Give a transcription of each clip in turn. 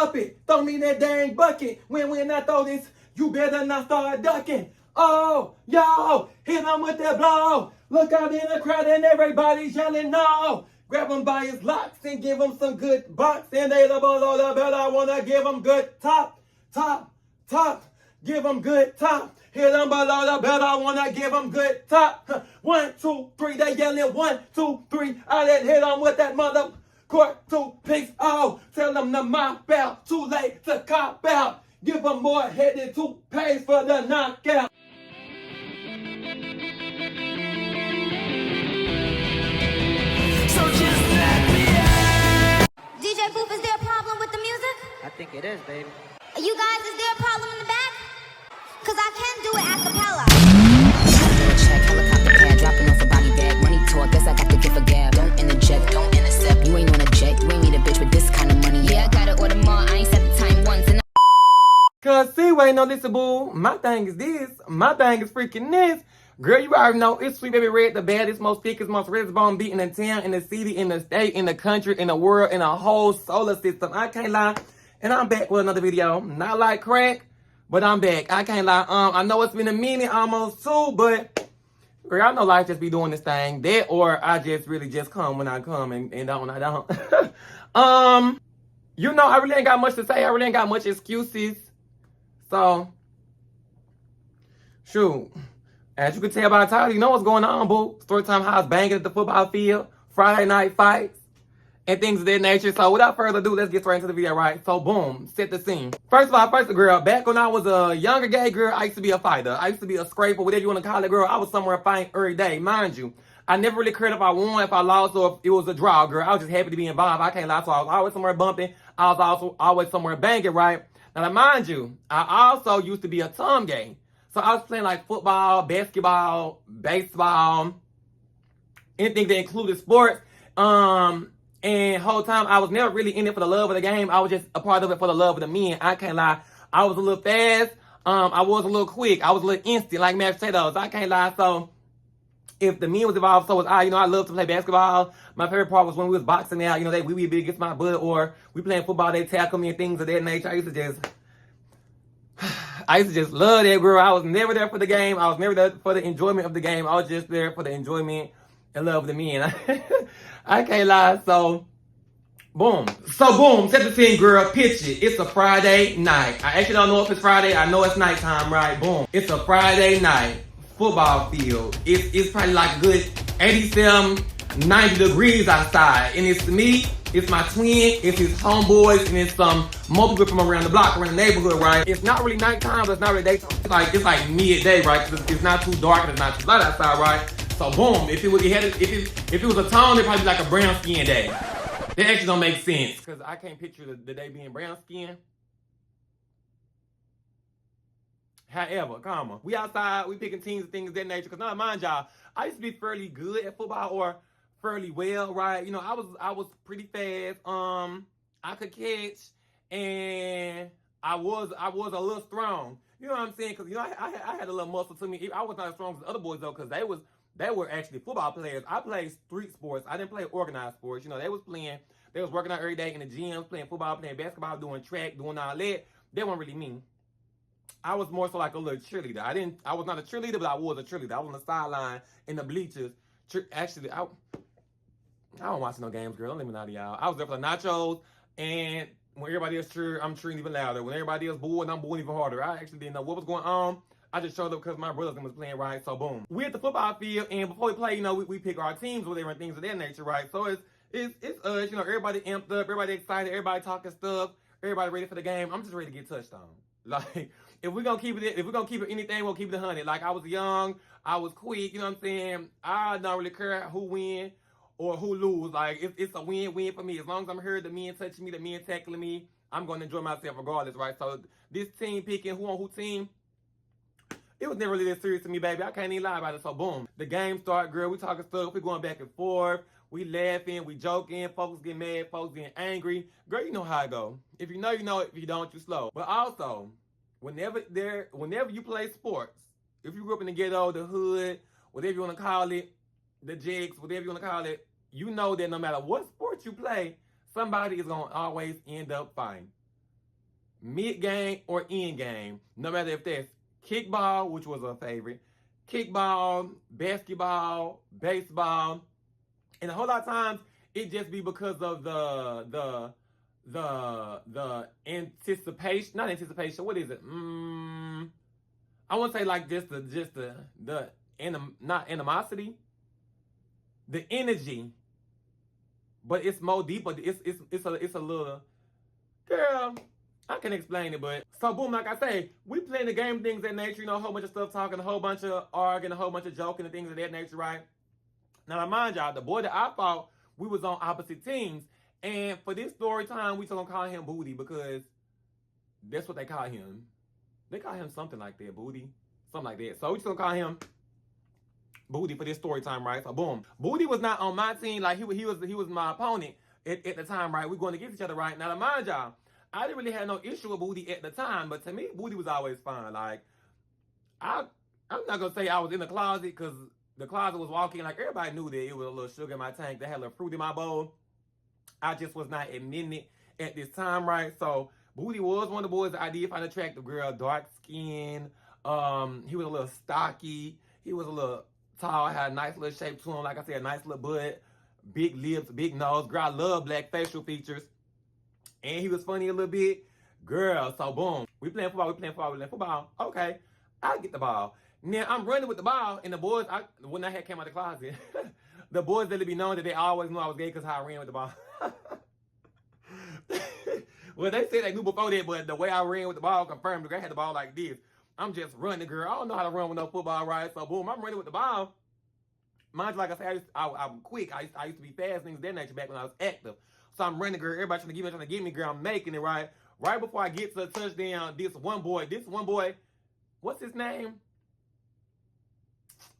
up it. Throw me that dang bucket. When I throw this, you better not start ducking. Oh, yo, hit him with that blow. Look out in the crowd and everybody's yelling no. Grab him by his locks and give him some good box. And they the below the belt, I wanna give him good top. Give him good top. Hit him below the belt, I wanna give him good top. 1, 2, 3, they yelling 1, 2, 3. I done hit him with that mother court 2 piece. Oh, tell them to mop out. Too late to cop out. Give them more head than 2 pays for the knockout. So just let me out. DJ Boop, is there a problem with the music? I think it is, baby. You guys, is there a problem in the back? Cause I can do it a cappella. Check, helicopter pad, dropping off a body bag. Money talk, guess I got the gift of gab. Don't interject, don't intercept. You ain't on a jet, you ain't need a bitch with this kind of money. Yeah, I gotta order more, I ain't set the time once. And Cause see, wait, no, listen, boo. My thing is this. My thing is freaking this. Girl, you already know it's Sweet Baby Red, the baddest, most thickest, most reddest bone beat in the town, in the city, in the state, in the country, in the world, in the whole solar system. I can't lie. And I'm back with another video. Not like crack, but I'm back. I can't lie. I know it's been a minute, almost 2, but girl, I know life just be doing this thing. That or I just really just come when I come and don't when I don't. You know, I really ain't got much to say. I really ain't got much excuses. So, shoot. As you can tell by the title, you know what's going on, boo. Storytime House banging at the football field, Friday night fights, and things of that nature. So without further ado, let's get straight into the video, right? So boom, set the scene. First of all, girl, back when I was a younger gay girl, I used to be a fighter. I used to be a scraper, whatever you want to call it, girl. I was somewhere fighting every day, mind you. I never really cared if I won, if I lost, or if it was a draw, girl. I was just happy to be involved. I can't lie, so I was always somewhere bumping. I was also always somewhere banging, right? Now, mind you, I also used to be a tom gay. So I was playing like football, basketball, baseball, anything that included sports. And whole time I was never really in it for the love of the game. I was just a part of it for the love of the men. I can't lie. I was a little fast. I was a little quick. I was a little instant, like mashed potatoes. I can't lie. So if the men was involved, so was I. You know, I love to play basketball. My favorite part was when we was boxing out. You know, we be against my butt, or we playing football. They tackle me and things of that nature. I used to just love that, girl. I was never there for the game. I was never there for the enjoyment of the game. I was just there for the enjoyment and love of the men. I can't lie. So, boom. Set the scene, girl. Pitch it. It's a Friday night. I actually don't know if it's Friday. I know it's nighttime, right? Boom. It's a Friday night. Football field. It's probably like a good 87, 90 degrees outside. And it's me. It's my twin, it's his homeboys, and it's some more people from around the block, around the neighborhood, right? It's not really nighttime, but it's not really daytime. It's like midday, right? Because it's not too dark and it's not too light outside, right? So boom, if it was a tone, it'd probably be like a brown skin day. That actually don't make sense, because I can't picture the day being brown skin. However, we outside, we picking teams and things of that nature. Because now, mind y'all, I used to be fairly good at football, or fairly well, right? You know, I was pretty fast. I could catch, and I was a little strong. You know what I'm saying? Because you know, I had a little muscle to me. I was not as strong as the other boys though, because they were actually football players. I played street sports. I didn't play organized sports. You know, they was working out every day in the gym, playing football, playing basketball, doing track, doing all that. They weren't really me. I was more so like a little cheerleader. I was not a cheerleader, but I was a cheerleader. I was on the sideline in the bleachers. Actually, I don't watch no games, girl. Don't let me lie to y'all. I was there for the nachos, and when everybody else cheered, I'm cheering even louder. When everybody else booed, I'm booing even harder. I actually didn't know what was going on. I just showed up because my brothers was playing, right? So boom. We're at the football field, and before we play, you know, we pick our teams, whatever, and things of that nature, right? So it's us, you know, everybody amped up, everybody excited, everybody talking stuff, everybody ready for the game. I'm just ready to get touched on. Like, if we're gonna keep it anything, we'll keep it 100. Like, I was young, I was quick, you know what I'm saying? I don't really care who win or who lose. Like, it's a win-win for me. As long as I'm here, the men touching me, the men tackling me, I'm going to enjoy myself regardless, right? So this team picking who on who team, it was never really that serious to me, baby. I can't even lie about it. So boom, the game start, girl. We talking stuff. We going back and forth. We laughing. We joking. Folks getting mad. Folks getting angry. Girl, you know how I go. If you know, you know. If you don't, you slow. But also, whenever you play sports, if you grew up in the ghetto, the hood, whatever you want to call it, the jigs, whatever you want to call it, you know that no matter what sport you play, somebody is going to always end up fighting. mid-game or end-game. No matter if that's kickball, which was a favorite, kickball, basketball, baseball, and a whole lot of times it just be because of the anticipation, not anticipation. What is it? I want to say like not animosity, the energy, but it's more deeper. It's a little, girl, I can explain it, but so boom, like I say, we playing the game, things of that nature, you know, a whole bunch of stuff talking, a whole bunch of arguing, a whole bunch of joking and things of that nature, right? Now, mind y'all, the boy that I fought, we was on opposite teams, and for this story time, we still gonna call him Booty because that's what they call him. They call him something like that, Booty, something like that. So we just gonna call him Booty for this story time, right? So boom, Booty was not on my team, like he was my opponent at the time, right? We going against each other, right? Now, mind y'all, I didn't really have no issue with Booty at the time, but to me, Booty was always fine. Like, I'm not gonna say I was in the closet because the closet was walking, like everybody knew that it was a little sugar in my tank, that had a little fruit in my bowl. I just was not admitting it at this time, right? So Booty was one of the boys that I did find attractive, girl, dark skin. He was a little stocky. He was a little tall, had a nice little shape to him, like I said, a nice little butt, big lips, big nose. Girl, I love black facial features. And he was funny a little bit. Girl, so boom. We playing football. Okay, I get the ball. Now, I'm running with the ball, and the boys, when I had came out of the closet, the boys let it be known that they always knew I was gay because how I ran with the ball. Well, they said they knew before that, but the way I ran with the ball confirmed. The girl had the ball like this. I'm just running, girl. I don't know how to run with no football, right? So, boom, I'm running with the ball. Mind you, like I said, I'm quick. I used to be fast, things of that nature back when I was active. So I'm running, girl. Everybody trying to get me, girl. I'm making it, right? Right before I get to the touchdown, this one boy, what's his name?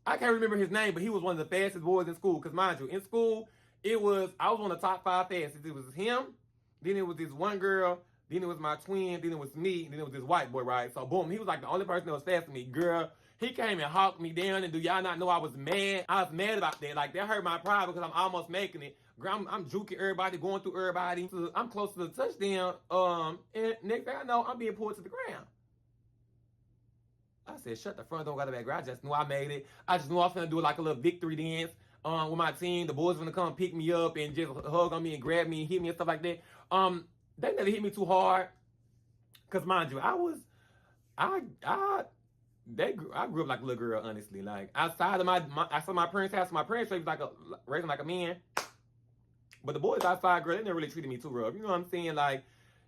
I can't remember his name, but he was one of the fastest boys in school. Because mind you, in school, I was one of the top 5 fastest. It was him, then it was this one girl, then it was my twin, then it was me, then it was this white boy, right? So boom, he was like the only person that was faster than me. Girl, he came and hawked me down, and do y'all not know I was mad? I was mad about that. Like, that hurt my pride because I'm almost making it. Girl, I'm juking everybody, going through everybody. So I'm close to the touchdown, and next thing I know, I'm being pulled to the ground. I said, shut the front door, got the back. I just knew I made it. I just knew I was going to do like a little victory dance with my team. The boys were going to come pick me up and just hug on me and grab me and hit me and stuff like that. They never hit me too hard. Because mind you, I grew up like a little girl, honestly. Like, outside of my parents' house, my parents raised raising like a man. But the boys outside, girl, they never really treated me too rough. You know what I'm saying? Like,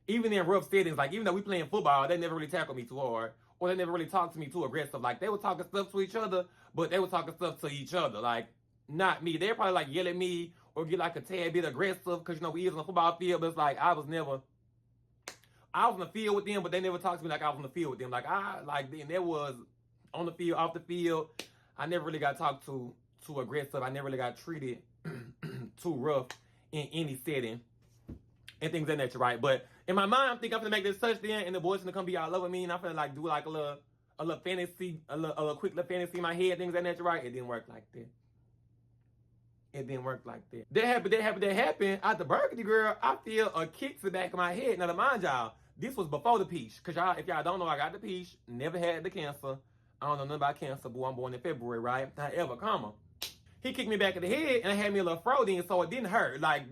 even in rough settings, like, even though we playing football, they never really tackled me too hard. Or they never really talked to me too aggressive. Like, they were talking stuff to each other, but they were talking stuff to each other. Like, not me. They'd probably, like, yell at me or get, like, a tad bit aggressive because, you know, we was on the football field. But it's like, I was on the field with them, but they never talked to me like I was on the field with them. Then there was on the field, off the field. I never really got talked to too aggressive. I never really got treated too rough in any setting and things of that nature, right? But in my mind, I'm thinking I'm gonna make this touchdown and the boys gonna come be all over me and I'm gonna like do like a little fantasy, a little quick little fantasy in my head, things of that nature, right? It didn't work like that. That happened. At the burgundy, girl, I feel a kick to the back of my head. Now, to mind y'all, this was before the peach. Because if y'all don't know, I got the peach. Never had the cancer. I don't know nothing about cancer, but I'm born in February, right? However, he kicked me back in the head and I had me a little throat in, so it didn't hurt. Like,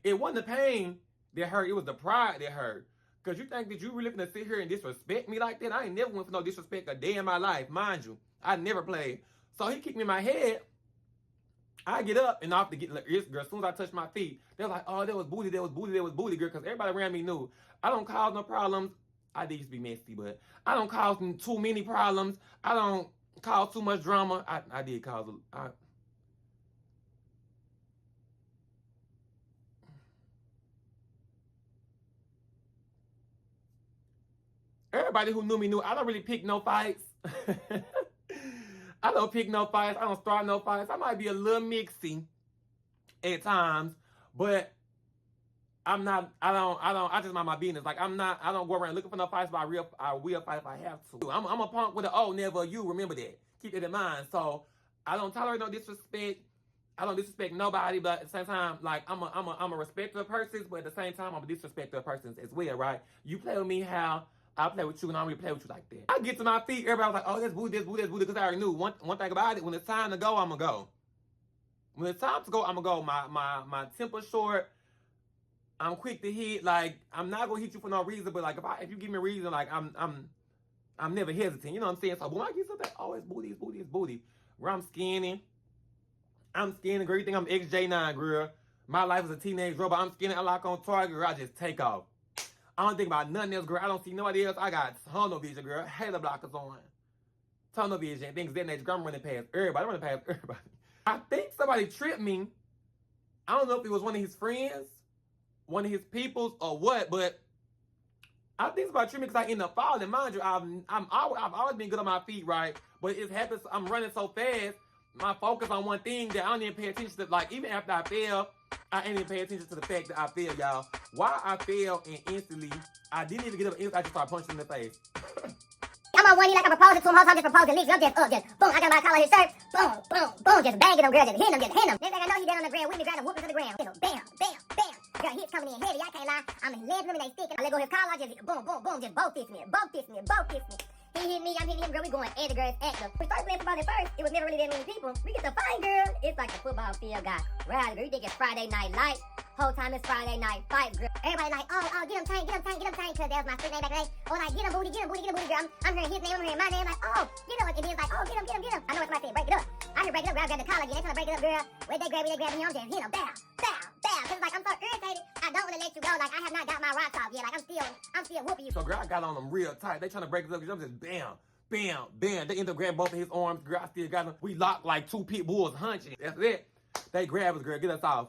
it wasn't the pain that hurt. It was the pride that hurt. Because you think that you really gonna sit here and disrespect me like that? I ain't never went for no disrespect a day in my life. Mind you, I never played. So he kicked me in my head. I get up and off to get, girl, as soon as I touch my feet, they're like, oh, that was booty, girl, because everybody around me knew. I don't cause no problems. I did used to be messy, but I don't cause too many problems. I don't cause too much drama. I did cause everybody who knew me knew I don't really pick no fights. I don't pick no fights. I don't start no fights. I might be a little mixy at times, but I'm not, I just mind my business. Like, I don't go around looking for no fights, but I will fight if I have to. I'm a punk with an O, never a you. Remember that. Keep it in mind. So, I don't tolerate no disrespect. I don't disrespect nobody, but at the same time, like I'm a respecter of persons, but at the same time, I'm a disrespecter of persons as well, right? You play with me how I play with you, and I don't really play with you like that. I get to my feet, everybody's like, oh, that's booty, that's booty, that's booty, because I already knew one thing about it. When it's time to go, I'm gonna go. When it's time to go, I'm gonna go. My temper short. I'm quick to hit. Like I'm not gonna hit you for no reason, but like if you give me a reason, like I'm never hesitant. You know what I'm saying? So when I get something, oh, it's booty, it's booty, it's booty. Where I'm skinny, girl. You think I'm XJ9, girl? My life is a teenage robot. I'm skinny. I lock on target, girl. I just take off. I don't think about nothing else, girl. I don't see nobody else. I got tunnel vision, girl. Halo blockers on. Tunnel vision. Things that nature. Girl, I'm running past everybody. I'm running past everybody. I think somebody tripped me. I don't know if it was one of his friends, one of his peoples, or what, but I think somebody tripped me because I end up falling. Mind you, I've always been good on my feet, right? But it happens. I'm running so fast. My focus on one thing that I don't even pay attention to. Like even after I fell, I ain't even pay attention to the fact that I fell, y'all. Why I fell and instantly, I didn't even get up. I just started punching him in the face. I'm on one knee like I'm proposing to him, I'm just proposing, leaks, I'm just just boom, I got my collar his shirt, boom, boom, boom, just banging him, girl, just hitting him. Next thing I know, he down on the ground with me, grab him, whooping to the ground. Bam, bam, bam. Girl, hits coming in heavy, I can't lie. I'm landing him and they sticking. I let go his collar, I just boom, boom, boom, just both fist me. He hit me, I'm hitting him, girl, we going, and the girl is active. We started playing football at first, it was never really that many people. We get to fight, girl. It's like the football field got rowdy, girl. You think it's Friday night light. Whole time it's Friday night fight, girl. Everybody like, oh, get him tank, cause that was my street name back then. Oh, like, get him booty, girl. I'm hearing his name, I'm hearing my name, like, oh, get him. And then it's like, oh, get him. I know it's somebody saying, break it up. I hear break it up, girl, grab the collar again. They trying to break it up, girl. Where they grab me, I'm just hit him, bow. Cause it's like, I'm so irritated, I don't want to let you go. Like, I have not got my rocks off yet. Like, I'm still whooping you. So, girl, I got on them real tight. They trying to break it up, I'm just bam. They end up grabbing both of his arms. Girl, I still got him. We locked like two pit bulls hunching. That's it. They grab us, girl. Get us off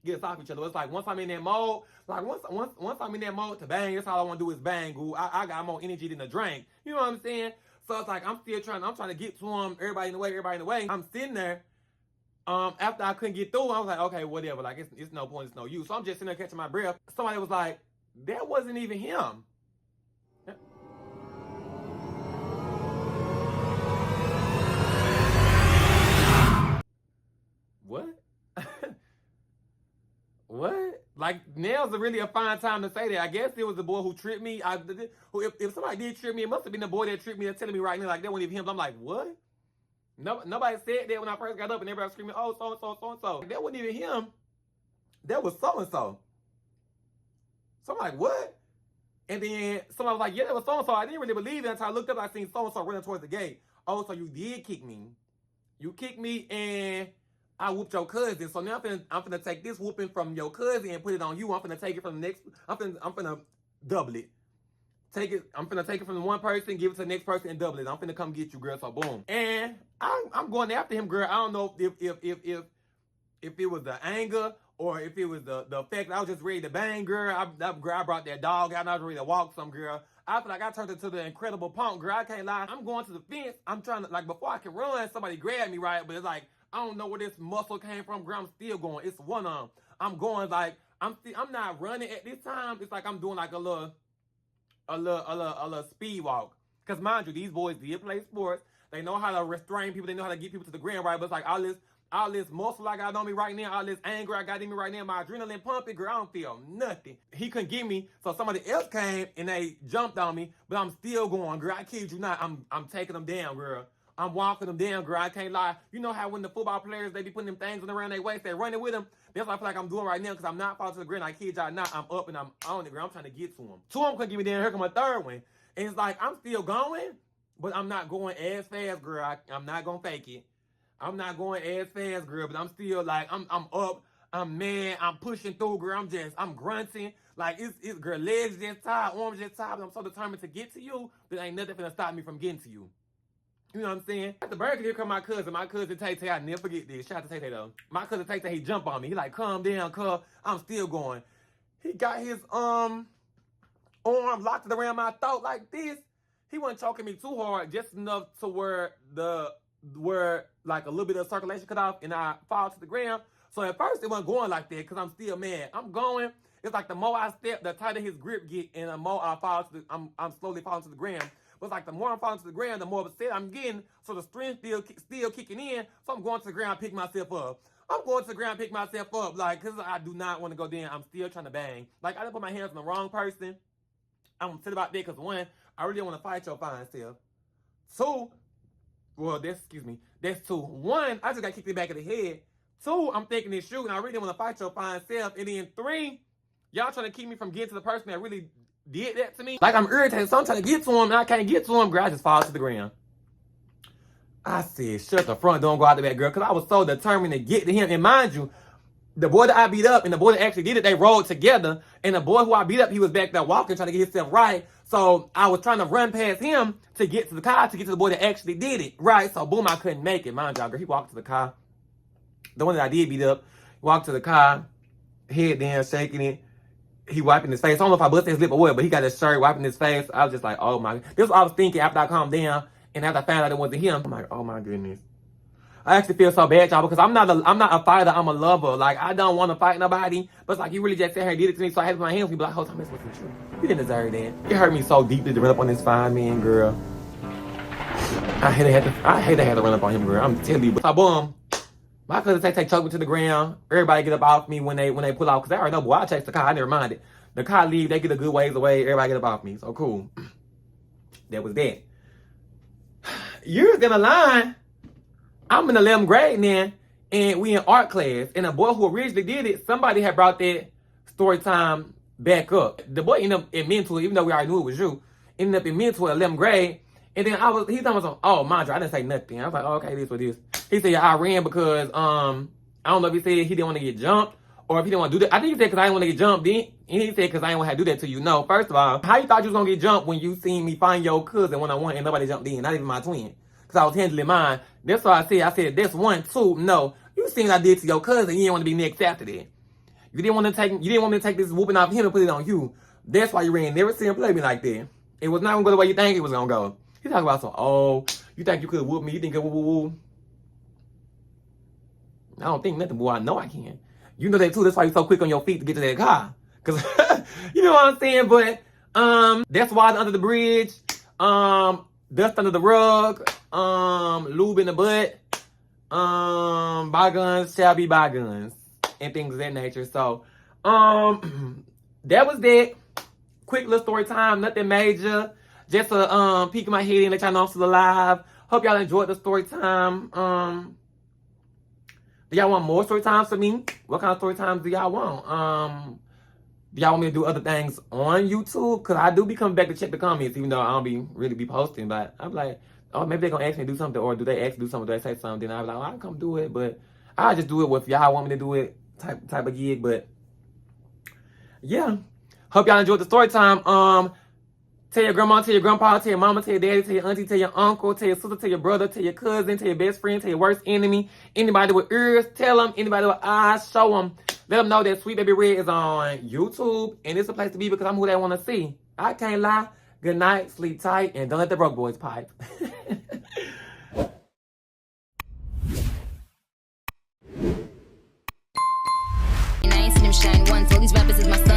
each other. It's like once I'm in that mode, like once I'm in that mode to bang, that's all I want to do is bang, goo. I got more energy than a drink. You know what I'm saying? So it's like I'm trying to get to him. Everybody in the way. I'm sitting there. After I couldn't get through, I was like, okay, whatever. Like it's no point, it's no use. So I'm just sitting there catching my breath. Somebody was like, that wasn't even him. What? What? Like, now's really a fine time to say that. I guess it was the boy who tripped me. If somebody did trip me, it must have been the boy that tripped me. That's telling me right now, like, that wasn't even him. I'm like, what? Nobody said that when I first got up, and everybody was screaming, oh, so-and-so. That wasn't even him. That was so-and-so. So I'm like, what? And then somebody was like, yeah, that was so-and-so. I didn't really believe it until I looked up, I seen so-and-so running towards the gate. Oh, so you did kick me. You kicked me, and I whooped your cousin. So now I'm finna take this whooping from your cousin and put it on you. I'm finna take it from the next. I'm finna double it. I'm finna take it from the one person, give it to the next person, and double it. I'm finna come get you, girl. So boom. And I'm going after him, girl. I don't know if it was the anger or if it was the fact that I was just ready to bang, girl. I brought that dog out and I was ready to walk some, girl. I feel like I turned into the incredible punk, girl. I can't lie. I'm going to the fence. I'm trying to, like, before I can run, somebody grabbed me, right? But it's like, I don't know where this muscle came from, girl. I'm still going. It's one arm. I'm going like I'm not running at this time. It's like I'm doing like a little speed walk. Cause mind you, these boys did play sports. They know how to restrain people. They know how to get people to the ground, right? But it's like all this muscle I got on me right now, all this anger I got in me right now, my adrenaline pumping, girl. I don't feel nothing. He couldn't get me, so somebody else came and they jumped on me. But I'm still going, girl. I kid you not. I'm taking them down, girl. I'm walking them down, girl. I can't lie. You know how when the football players, they be putting them things around their waist, they running with them? That's what I feel like I'm doing right now because I'm not falling to the ground. I kid y'all not. I'm up and I'm on it, girl. I'm trying to get to them. Two of them couldn't get me down. Here come a third one. And it's like, I'm still going, but I'm not going as fast, girl. I'm not going to fake it. I'm not going as fast, girl, but I'm still like, I'm up. I'm mad. I'm pushing through, girl. I'm grunting. Like, it's girl, legs just tired, arms just tired, but I'm so determined to get to you that ain't nothing finna stop me from getting to you. You know what I'm saying? At the burger, here come my cousin. My cousin Tay-Tay, I never forget this. Shout out to Tay-Tay, though. My cousin Tay-Tay, he jump on me. He like, calm down, cuz. I'm still going. He got his arm locked around my throat like this. He wasn't choking me too hard, just enough to where like a little bit of circulation cut off and I fall to the ground. So at first, it wasn't going like that because I'm still mad. I'm going. It's like the more I step, the tighter his grip get, and the more I fall I'm slowly falling to the ground. But it's like the more I'm falling to the ground, the more upset I'm getting. So the strength still kicking in. So I'm going to the ground, pick myself up. I'm going to the ground, pick myself up. Like, because I do not want to go down. I'm still trying to bang. Like, I didn't put my hands on the wrong person. I'm upset about that because, one, I really don't want to fight your fine self. Two, well, that's two. One, I just got kicked in the back of the head. Two, I'm thinking it's you, and I really don't want to fight your fine self. And then three, y'all trying to keep me from getting to the person that really did that to me. Like, I'm irritated, so I'm trying to get to him, and I can't get to him. Girl, I just fall to the ground. I said, shut the front, don't go out the back, girl, because I was so determined to get to him. And mind you, the boy that I beat up and the boy that actually did it, they rolled together. And the boy who I beat up, he was back there walking, trying to get himself right. So I was trying to run past him to get to the car, to get to the boy that actually did it, right? So boom, I couldn't make it. Mind y'all, girl, he walked to the car. The one that I did beat up, walked to the car, head down, shaking it. He wiping his face. I don't know if I busted his lip or what, but he got his shirt wiping his face. I was just like, oh my. This is what I was thinking after I calmed down and after I found out it wasn't him. I'm like, oh my goodness. I actually feel so bad, y'all, because I'm not a fighter. I'm a lover. Like, I don't want to fight nobody. But it's like, you really just sat here and did it to me. So I had to put my hands on me, be like, hold on, this wasn't true. You didn't deserve that. It hurt me so deeply to run up on this fine man, girl. I hate to have to run up on him, girl. I'm telling you. So boom. My cousin take choke me to the ground. Everybody get up off me when they pull off. Because they already know, boy, I chase the car. I never minded. The car leave, they get a good ways away. Everybody get up off me. So cool. That was that. Years down the line, I'm in the 11th grade now, and we in art class. And the boy who originally did it, somebody had brought that story time back up. The boy ended up in mental, even though we already knew it was you, ended up in mental in 11th grade. And then he told me, oh, mind you, I didn't say nothing. I was like, oh, okay, this what this. He said, yeah, I ran because, I don't know if he said he didn't want to get jumped or if he didn't want to do that. I think he said because I didn't want to get jumped. Then he said because I didn't want to do that to you. No, first of all, how you thought you was going to get jumped when you seen me find your cousin one-on-one and nobody jumped in, not even my twin? Because I was handling mine. That's what I said. I said, that's one, two, no. You seen what I did to your cousin. You didn't want to be next after that. You didn't want me to take this whooping off him and put it on you. That's why you ran. Never see him play me like that. It was not going to go the way you think it was going to go. He talking about some, oh, you think you could whoop me? You think it woo. I don't think nothing, boy. I know I can. You know that too. That's why you're so quick on your feet to get to that car. Cause you know what I'm saying? But that's water under the bridge, dust under the rug, lube in the butt, bygones shall be bygones, and things of that nature. So that was that. Quick little story time, nothing major. Just a peek in my head and let y'all know I'm still alive. Hope y'all enjoyed the story time. Do y'all want more story times from me? What kind of story times do y'all want? Do y'all want me to do other things on YouTube? Because I do be coming back to check the comments, even though I don't really be posting. But I'm like, oh, maybe they're going to ask me to do something. Or do they ask me to do something? Do they say something? Then I'm like, oh, I'll come do it. But I'll just do it if y'all want me to do it type of gig. But yeah. Hope y'all enjoyed the story time. Tell your grandma, tell your grandpa, tell your mama, tell your daddy, tell your auntie, tell your uncle, tell your sister, tell your brother, tell your cousin, tell your best friend, tell your worst enemy. Anybody with ears, tell them. Anybody with eyes, show them. Let them know that Sweet Baby Red is on YouTube. And it's a place to be because I'm who they want to see. I can't lie. Good night, sleep tight, and don't let the broke boys pipe. And I ain't seen him shine once. All these rappers is my son.